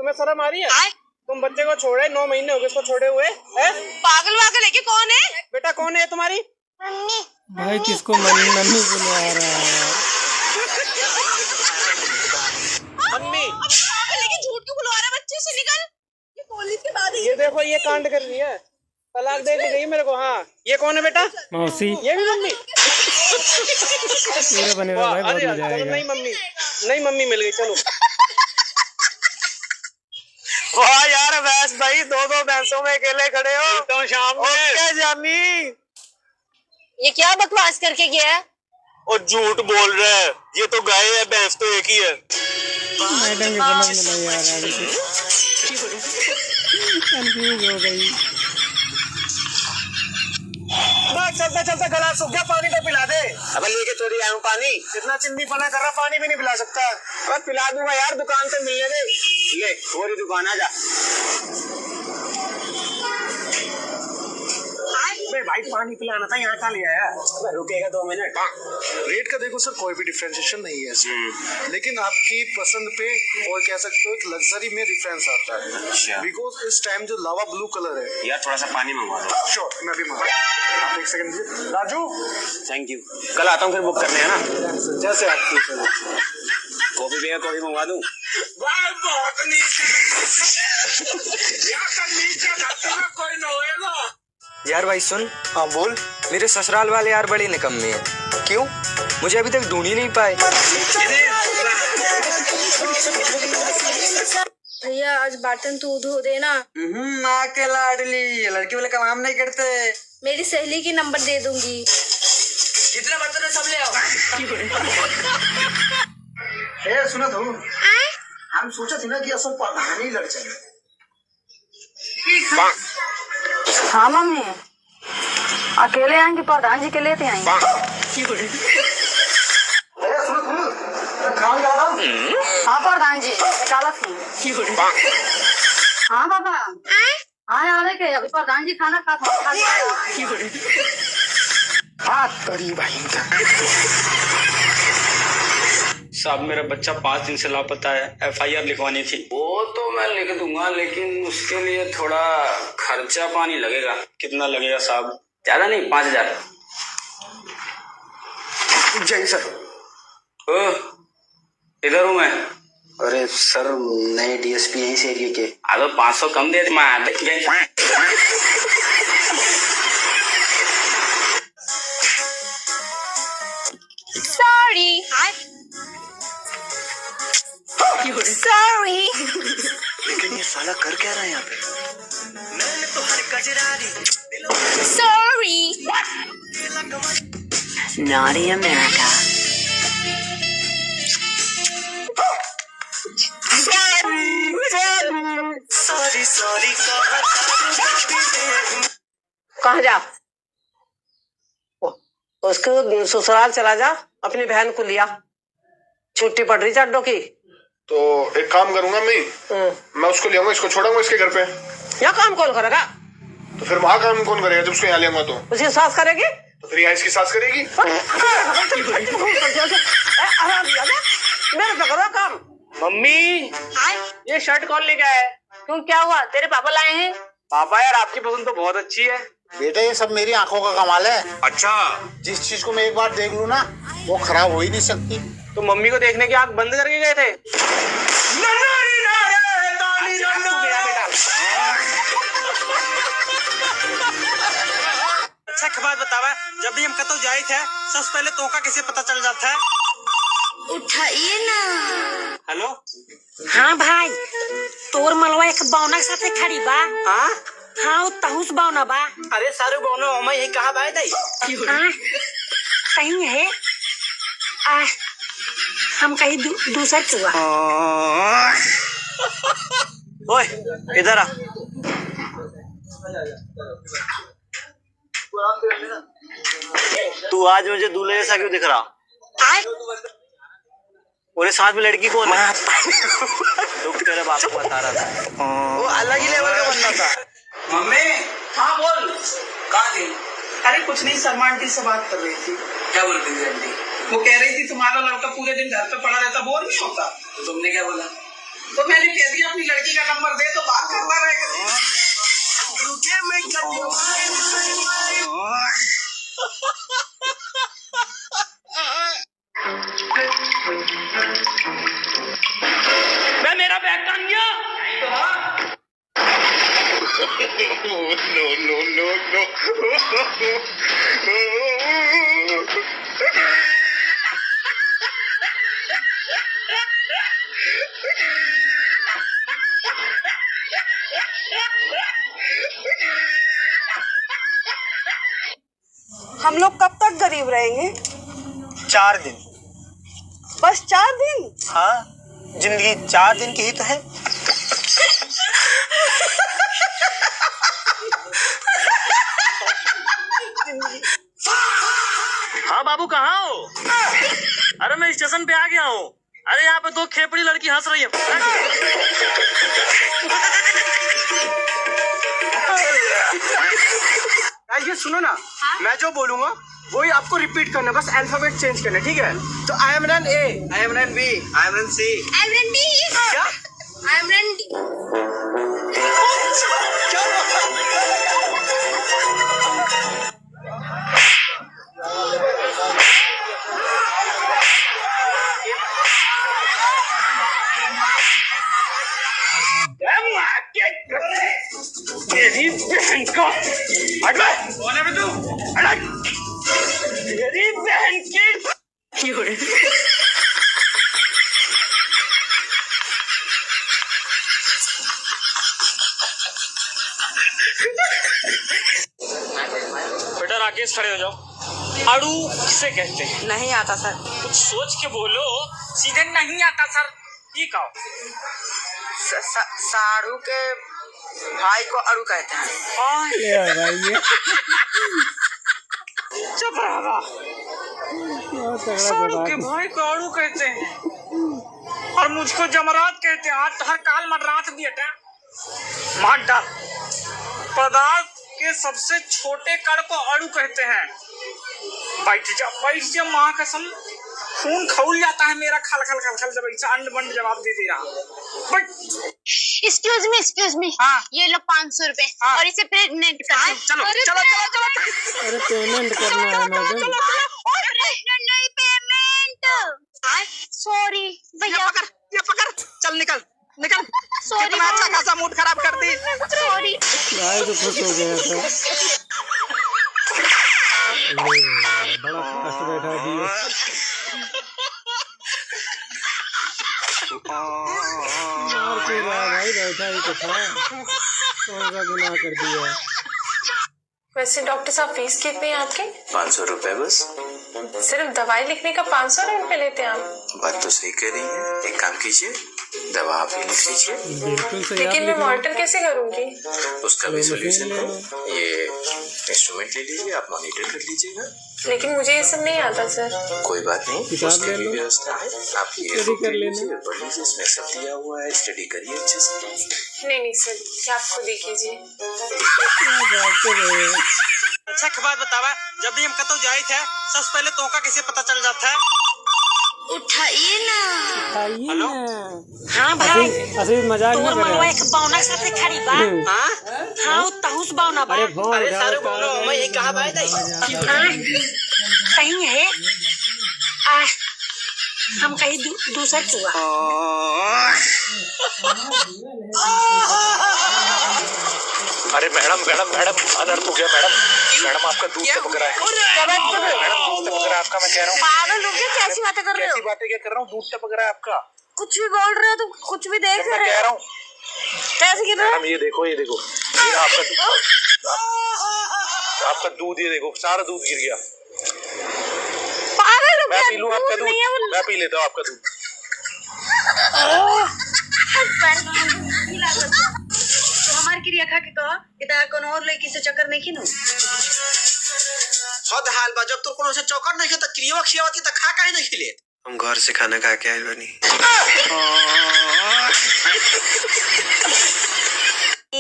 तुम्हें शर्म आ रही है? तुम बच्चे को छोड़े 9 महीने हो गए उसको छोड़े हुए हैं? पागल वागल है कि कौन है? बेटा कौन है तुम्हारी मम्मी? भाई किसको मम्मी बुला रहा है? मम्मी लेकिन झूठ क्यों बुलवा रहा है? बच्चे से निकल, ये कॉलेज के बाद ये देखो ये कांड कर रही है, तलाक दे के गई मेरे को। हाँ ये कौन है बेटा? मौसी। ये भी मम्मी? पूरे बनेगा भाई, बहुत मजा आएगा। नहीं मम्मी, नहीं मम्मी मिल गई, चलो। वाह यार भैंस भाई, 2-2 भैंसों में अकेले खड़े हो तो शाम में। ओके जानी, ये क्या बकवास करके गया है? और झूठ बोल रहा है, ये तो गाय है, भैंस तो एक ही है। मैडम की समझ में नहीं आ रहा है, कंफ्यूज हो गई। चलते चलते गला सूख गया, पानी तो पिला दे। अब लेके थोड़ी आया हूँ पानी। इतना चिंदी पना कर रहा, पानी भी नहीं पिला सकता। अब पिला दूंगा यार, दुकान से मिलने दे। ले थोड़ी दुकान आ जा। भाई पानी पिलाना था, यहाँ का ले आया। रुकेगा 2 मिनट। रेट का देखो सर, कोई भी डिफरेंशिएशन नहीं है इसमें, लेकिन आपकी पसंद पे और कह सकते हो एक लग्जरी में डिफरेंस आता है। अच्छा। बिकॉज इस टाइम जो लावा ब्लू कलर है। यार थोड़ा सा पानी मंगवा दो। श्योर, मैं भी मंगवा। आप एक सेकंड दीजिए राजू। थैंक यू, कल आता हूँ फिर बुक करने, है ना? जैसे आप कॉफी भैया, कॉफी मंगवा दूँ? यार भाई सुन। हाँ बोल। मेरे ससुराल वाले यार बड़े निकम्मे हैं। क्यों? मुझे अभी तक ढूंढ ही नहीं पाए। भैया आज बर्तन तू धो देना। माँ के लाडली, लड़की वाले काम नहीं करते। मेरी सहेली की नंबर दे दूंगी। जितने बर्तन है सब ले आओ। सुना तो हम सोचा थे ना कि असो प्रधान ही लड़ चले। हाँ मम्मी, अकेले आएंगे? प्रधान जी के लेते आएंगे। हाँ प्रधान जी निकाला थी। हाँ बाबा, हाँ आने के अभी प्रधान जी खाना खा साहब मेरा बच्चा 5 दिन से लापता है, FIR लिखवानी थी। वो तो मैं लिख दूंगा, लेकिन उसके लिए थोड़ा खर्चा पानी लगेगा। कितना लगेगा साहब? ज्यादा नहीं, 5000। जय सर। इधर हूँ मैं। अरे सर, नए DSP यहीं से एरिया के। 500 कम दे। Sorry sorry. लेकिन ये साला कर क्या रहा है यहाँ पे? सॉरी। Naughty America. कहाँ जा? उसके ससुराल चला जा, अपनी बहन को लिया। छुट्टी पड़ रही चड्डों की। तो एक काम करूंगा मैं उसको ले आऊंगा, इसको छोड़ूंगा इसके घर पे। यहाँ काम कौन करेगा? तो फिर वहाँ काम कौन करेगा जब उसको यहाँ ले आऊंगा? तो उसकी सास करेगी। तो फिर यहाँ इसकी सास करेगी। मेरे पे करो काम। मम्मी, ये शर्ट कौन लेके आया है? क्यों, क्या हुआ? तेरे पापा लाए हैं। पापा यार आपकी पसंद तो बहुत अच्छी है। बेटा ये सब मेरी आंखों का कमाल है। अच्छा, जिस चीज को मैं एक बार देख लूं ना, वो खराब हो ही नहीं सकती। तो मम्मी को देखने की आंख बंद करके गए थे? अच्छा एक बात बतावा, जब भी हम कतो जाए थे सबसे पहले तो का कैसे पता चल जाता है? उठाइए ना। हेलो। हाँ भाई, तोर मलवा एक बौना के साथे खड़ी बा। हाँ हाँ, तहुस बौना बा। अरे सारे बोनो मैं यही कहा बाय थी। हाँ, कहीं है। हम कहीं दूसर के हुआ। ओए इधर आ। तू आज मुझे दूल्हे जैसा क्यों दिख रहा? और साथ में लड़की कौन है? तो तेरे बाप को बता रहा था, वो अलग ही लेवल का बंदा था। मम्मी। हाँ बोल। कहाँ थी? अरे कुछ नहीं, शर्मा आंटी से बात कर रही थी। क्या बोल रही थी आंटी? वो कह रही थी तुम्हारा लड़का पूरे दिन घर पे पड़ा रहता, बोर नहीं होता? तो तुमने क्या बोला? तो मैंने कह दिया अपनी लड़की का नंबर दे तो बात करता रहेगा। मैं मेरा बैग टांग गया। हम लोग कब तक गरीब रहेंगे? 4 दिन। बस 4 दिन? हाँ, जिंदगी 4 दिन की ही तो है। हाँ बाबू, कहाँ हो? अरे मैं स्टेशन पे आ गया हूँ। अरे यहाँ पे 2 खेपड़ी लड़की हंस रही है। ये सुनो ना, मैं जो बोलूंगा वही आपको रिपीट करना, बस अल्फाबेट चेंज करना, ठीक है? तो I am run A, I am run B, I am run C, I am run D. क्या? I am run D. मेरी बहन का कौन है तू? मेरी बहन की बेटा राकेश, खड़े हो जाओ। अड़ू किसे कहते हैं? नहीं आता सर। कुछ सोच के बोलो। सीधे नहीं आता सर, ये कहो। साड़ू के भाई को अड़ू कहते हैं। ले आ भाई ये चुप रहा। बहुत तगड़ा साड़ू जवाब के है। भाई को अड़ू कहते हैं और मुझको जमरात कहते हैं। आज हर काल मर्रात भी हटा मार डाल। पदार्थ के सबसे छोटे कण को अड़ू कहते हैं। बैठ जा माँ कसम, खून खौल जाता है मेरा खल खल खल खल जब ऐसा अंड बंड जवाब दे रहा। Excuse me. हाँ। ये लो 500 रुपए हाँ। और इसे प्रेग्नेंट कर दो। चलो चलो चलो चलो। अरे पेमेंट करना है मैडम। नहीं पेमेंट। सॉरी भैया। ये पकड़, चल निकल निकल। सॉरी। कितना अच्छा खासा मूड खराब कर दी। सॉरी। भाई तो खुश हो गया था। बड़ा फास्ट बैठा दिया। और क्यों रहा भाई, बैठा ही तो था। कौन सा गुनाह कर दिया? वैसे डॉक्टर साहब फीस कितनी है आपकी? 500 रुपए बस। सिर्फ दवाई लिखने का 500 रुपए लेते हैं आप? बात तो सही कह रही है। एक काम कीजिए, दवा आप ही लिख लीजिए। बिल्कुल सही। लेकिन मैं मॉनिटर कैसे करूंगी? उसका भी सोल्यूशन है। ये इंस्ट्रूमेंट ले लीजिए, आप मॉनिटर कर लीजिएगा। लेकिन मुझे ये सब नहीं आता सर। कोई बात नहीं, किताब उसकी ले भी लो। व्यवस्था है। आप ये स्टडी कर लेना। पढ़ लीजिए, इसमें सब दिया हुआ है। स्टडी करिए अच्छे से। नहीं सर, ये आप खुद ही कीजिए। अच्छा एक बात बतावा, जब भी हम कतो जाए थे सबसे पहले तोका कैसे पता चल जाता है? उठाइए ना। खाइए ना। हाँ भाई, असली मजाक ना करे। एक बावना साथे खड़ी बा। हाँ तहुस बावना बा। अरे फोन अरे उठा सारे उठा बोलो, के मैं ये कहाँ बाय दाई? कहीं है हम कहीं दूसर चुआ। अरे मैडम मैडम मैडम, अनर्थ हो गया मैडम। मैडम आपका दूध टपक रहा है। मैडम दूध टपक रहा है आपका, मैं कह रहा हूँ। पागल हो गया, कैसी बातें कर रहे हो? कैसी बातें क्या कर रहा हूँ? दूध टपक रहा है आपका। कुछ भी बोल रहे हो तो कुछ भी देख मैं रहे कह हो। रहा हूँ कैसे गिर रहे हो? मैडम, ये देखो ये देखो, ये आपका दूध, ये देखो सारा दूध गिर गया। पागल हो मैं गया, पी लूँ आपका दूध? नहीं है वो। मैं पी लेता हूँ आपका दूध। हमारे क्रिया खा के कहा कि तार कोनो और लड़की से चक्कर नहीं खिनो। हद हाल बा, जब तो कोनो से चौकट नहीं त क्रिया खियावती त खा काहे नहीं खिले? हम घर से खाना खा के आए बनी।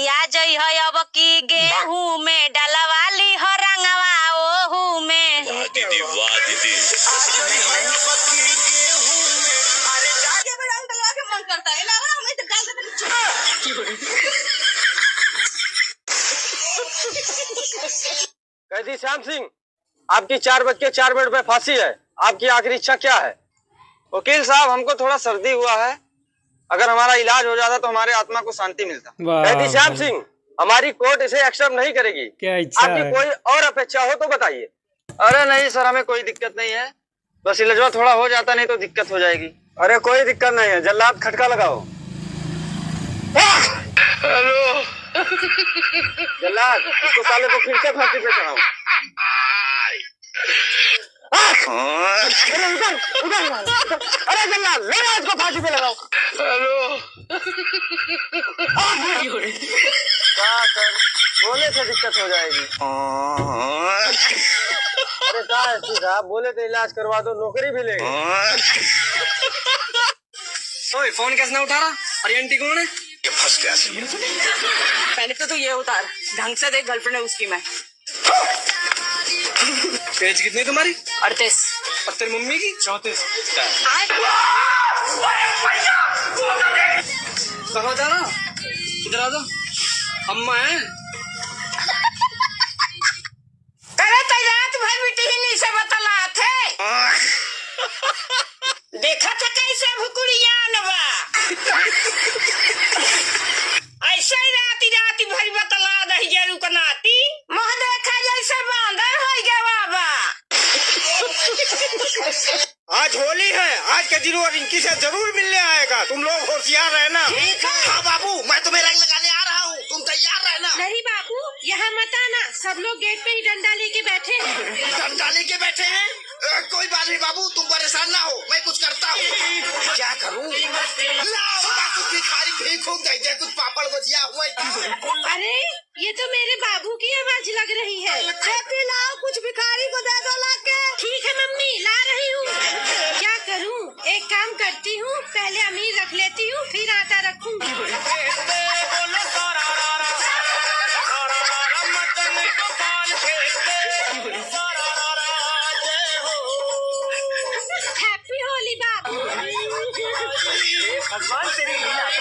या जई है अब की गेहूं में डलवाली हो रंगवा ओहू में। दीदी वाह दीदी। अरे जाके में रंग डलवा के मन करता है ना, हमें तो कैदी श्याम सिंह, आपकी 4:04 पे फांसी है। आपकी आखिरी इच्छा क्या है? वकील साहब, हमको थोड़ा सर्दी हुआ है, अगर हमारा इलाज हो जाता तो हमारे आत्मा को शांति मिलता। कैदी श्याम सिंह, हमारी कोर्ट इसे एक्सेप्ट नहीं करेगी। क्या इच्छा आपकी है? कोई और अपेक्षा हो तो बताइए। अरे नहीं सर, हमें कोई दिक्कत नहीं है, बस इलाजवा थोड़ा हो जाता, नहीं तो दिक्कत हो जाएगी। अरे कोई दिक्कत नहीं है, जल्लाद खटका लगाओ। हेलो जल्लाद, इसको साले को फिर से फांसी पे चढ़ाओ। अरे जल्लाद, ले आओ इसको फांसी पे लगाओ। हेलो क्या सर, बोले से दिक्कत हो जाएगी। अरे क्या है साहब, बोले तो इलाज करवा दो, नौकरी भी लेंगे। ओए, फोन कैसे ना उठा रहा? और ये आंटी कौन है? ये फंस गया। पहले तो ये उतार, ढंग से देख, गर्लफ्रेंड है उसकी। मैं एज कितनी तुम्हारी? 38। और तेरी मम्मी की? 34। कहाँ जा रहा? इधर आ जाओ, अम्मा है। अरे तो रात भर बेटी ही नहीं से बतला थे। देखा था कैसे भुकुड़िया नवा। ऐसे ही राती भर बतला नहीं जरू कनाती। मुँह देखा जैसे बांदर हो गया बाबा। आज होली है, आज के दिन और रिंकी से जरूर मिलने आएगा। तुम लोग होशियार रहना। हाँ बाबू, मैं तुम्हें रंग लगाने आ रहा हूँ, तुम तैयार रहना। नहीं बाबू, यहाँ मत आना, सब लोग गेट पे ही डंडा लेके बैठे हैं। डंडा लेके बैठे हैं? कोई बात नहीं बाबू, तुम परेशान ना हो, मैं कुछ करता हूँ। क्या करूँ? कुछ भिखारी भीख दे, कुछ पापड़ भजिया हुआ। अरे ये तो मेरे बाबू की आवाज लग रही है। लाओ, कुछ भिखारी को दे दो लाके। ठीक है मम्मी, ला रही हूँ। क्या करूँ, एक काम करती हूँ, पहले अमीर रख लेती हूँ, फिर आटा रखूंगी। हैप्पी होली बाबू।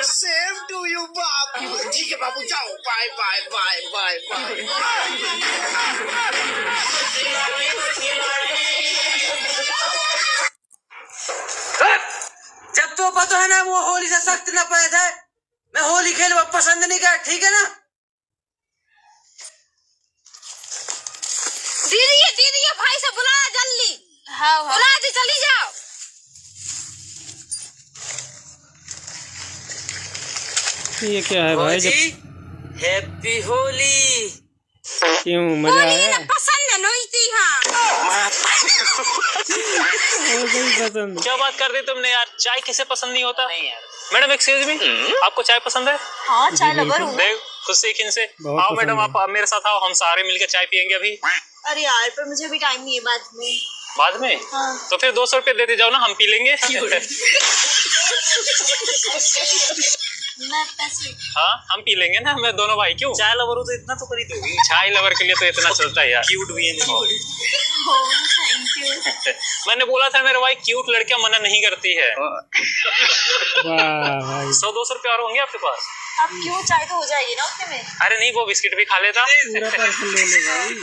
सेम टू यू बाबू। ठीक है बाबू, जाओ, bye bye bye bye bye. जब तो पता है ना, वो होली से सख्त न पड़े थे। मैं होली खेलना पसंद नहीं कर, ठीक है ना? दीदी ये भाई से बुलाया जल्दी। हाँ बुला दी, चली जाओ। ये क्या है भाई? हैप्पी होली। क्यों, मजा आया? पसंद है नोईती। हाँ पसंद। क्या बात कर दी तुमने यार, चाय किसे पसंद नहीं होता? नहीं यार। मैडम एक्सक्यूज मी, आपको चाय पसंद है? हाँ, चाय लवर हूँ। देख खुद सीख इनसे। आओ मैडम, आप मेरे साथ आओ, हम सारे मिलकर चाय पियेंगे अभी। अरे यार, पर मुझे भी टाइम नहीं है बाद में। बाद में? हाँ। तो फिर 200 रुपये देते जाओ ना, हम पी लेंगे। मैं पैसे। हाँ, हम पी लेंगे ना, मैं दोनों भाई। क्यों, चाय लवर हो तो इतना तो कर ही दोगी। चाय लवर के लिए तो इतना चलता है यार। क्यूट भी है। Thank you. मैंने बोला था मेरे भाई, क्यूट लड़कियां मना नहीं करती है। वाह भाई, 100-200 रुपये और होंगे आपके पास? अब क्यों, चाय तो हो जाएगी ना उतने में। अरे नहीं, वो बिस्किट भी खा लेता। पूरा पर्सन ले ले भाई।